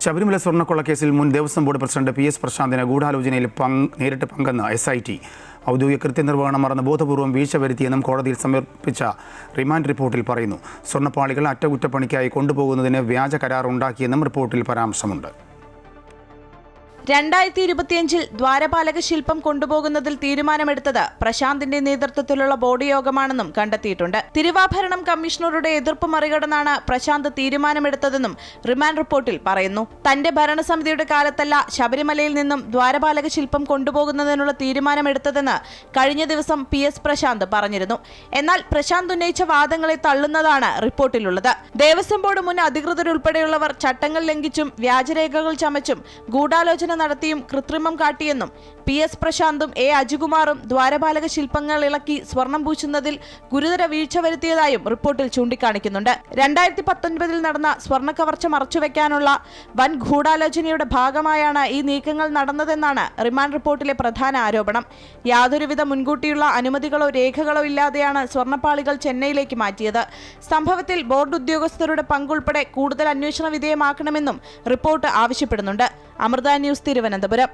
ശബരിമല സ്വർണ്ണക്കൊള്ളക്കേസിൽ മുൻ Devaswom board president PS പ്രശാന്തിന് ഗൂഢാലോചനയിൽ നേരിട്ട് പങ്കെന്ന് SIT. ഔദ്യോഗിക കൃത്യനിർവഹണം മറന്ന് ബോധപൂർവം വീഴ്ച വരുത്തിയെന്നും കോടതിയിൽ സമർപ്പിച്ച റിമാൻഡ് റിപ്പോർട്ടിൽ പറയുന്നു. സ്വർണ്ണപ്പാളികൾ അറ്റകുറ്റപ്പണിക്കായി കൊണ്ടുപോകുന്നതിന് വ്യാജ കരാർ ഉണ്ടാക്കിയെന്നും റിപ്പോർട്ടിൽ പരാമർശമുണ്ട്. 2025 ദ്വാരപാലക ശില്പം കൊണ്ടുപോകുന്നതിൽ തീരുമാനമെടുത്തത് പ്രശാന്തിന്റെ നേതൃത്വത്തിലുള്ള ബോർഡ് യോഗമാണെന്നും കണ്ടെത്തിയിട്ടുണ്ട്. തിരുവാഭരണം കമ്മീഷണറുടെ എതിർപ്പ് മറികടന്നാണ് പ്രശാന്ത് തീരുമാനമെടുത്തതെന്നും റിമാൻഡ് റിപ്പോർട്ടിൽ പറയുന്നു. തന്റെ ഭരണസമിതിയുടെ കാലത്തല്ല ശബരിമലയിൽ നിന്നും ദ്വാരപാലക ശില്പം കൊണ്ടുപോകുന്നതിനുള്ള തീരുമാനമെടുത്തതെന്ന് കഴിഞ്ഞ ദിവസം PS പ്രശാന്ത് പറഞ്ഞിരുന്നു. എന്നാൽ പ്രശാന്ത് ഉന്നയിച്ച വാദങ്ങളെ തള്ളുന്നതാണ് റിപ്പോർട്ടിലുള്ളത്. ദേവസ്വം ബോർഡ് മുൻ അധികൃതരുൾപ്പെടെയുള്ളവർ ചട്ടങ്ങൾ ലംഘിച്ചും വ്യാജരേഖകൾ ചമച്ചും ഗൂഢാലോചന നടത്തിയും കൃത്രിമം കാട്ടിയെന്നും PS പ്രശാന്തും അജികുമാറും ദ്വാരപാലക ശില്പങ്ങൾ ഇളക്കി സ്വർണം പൂശുന്നതിൽ ഗുരുതര വീഴ്ച വരുത്തിയതായും റിപ്പോർട്ടിൽ ചൂണ്ടിക്കാണിക്കുന്നുണ്ട്. 2019 നടന്ന സ്വർണ്ണ കവർച്ച മറച്ചുവെക്കാനുള്ള വൻ ഗൂഢാലോചനയുടെ ഭാഗമായാണ് ഈ നീക്കങ്ങൾ നടന്നതെന്നാണ് റിമാൻഡ് റിപ്പോർട്ടിലെ പ്രധാന ആരോപണം. യാതൊരുവിധ മുൻകൂട്ടിയുള്ള അനുമതികളോ രേഖകളോ ഇല്ലാതെയാണ് സ്വർണ്ണപ്പാളികൾ ചെന്നൈയിലേക്ക് മാറ്റിയത്. സംഭവത്തിൽ ബോർഡ് ഉദ്യോഗസ്ഥരുടെ പങ്കുൾപ്പെടെ കൂടുതൽ അന്വേഷണ വിധേയമാക്കണമെന്നും റിപ്പോർട്ട് ആവശ്യപ്പെടുന്നുണ്ട്. അമൃത ന്യൂസ്, തിരുവനന്തപുരം.